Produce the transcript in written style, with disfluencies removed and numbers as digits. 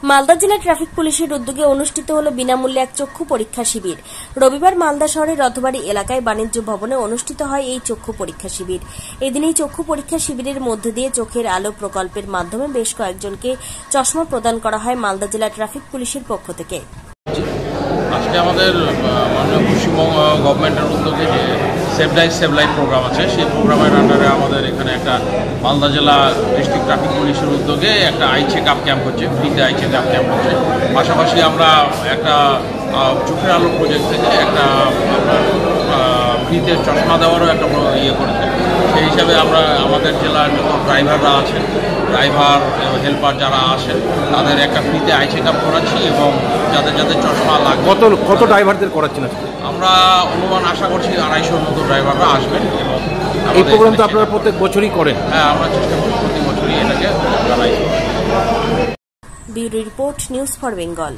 মালদা জেলা ট্রাফিক পুলিশের উদ্যোগে অনুষ্ঠিত হল বিনামূল্যে এক চক্ষু পরীক্ষা শিবির। রবিবার মালদা শহরের রথবাড়ি এলাকায় বাণিজ্য ভবনে অনুষ্ঠিত হয় এই চক্ষু পরীক্ষা শিবির। এদিন এই চক্ষু পরীক্ষা শিবিরের মধ্যে দিয়ে চোখের আলো প্রকল্পের মাধ্যমে বেশ কয়েকজনকে চশমা প্রদান করা হয় মালদা জেলা ট্রাফিক পুলিশের পক্ষ থেকে। আজকে আমাদের মাননীয় পশ্চিমবঙ্গ গভর্নমেন্টের উদ্যোগে যে সেভ লাইফ প্রোগ্রাম আছে, সেই প্রোগ্রামের আন্ডারে আমাদের এখানে একটা মালদা জেলা ডিস্ট্রিক্ট ট্রাফিক পুলিশের উদ্যোগে একটা আই চেক আপ ক্যাম্প হচ্ছে, ফ্রিতে আই চেক আপ ক্যাম্প হচ্ছে। পাশাপাশি আমরা একটা চোখের আলো প্রজেক্ট থেকে একটা ফ্রিতে চশমা দেওয়ারও একটা ইয়ে করেছে। সেই হিসাবে আমরা আমাদের জেলার যত ড্রাইভাররা আছেন, ড্রাইভার হেল্পার যারা আসেন, তাদের একটা ফ্রিতে আই চেক আপ করাচ্ছি এবং যাদের যাদের চশমা লাগবে। কত ড্রাইভারদের করাচ্ছেন? আমরা অনুমান আশা করছি 250-র মতো ড্রাইভাররা আসবেন। এবং এই প্রোগ্রাম তো আপনারা প্রত্যেক বছরই করেন? হ্যাঁ, আমরা চেষ্টা করি প্রতি বছরই এটাকে জানাই। Bureau report, news for Bengal.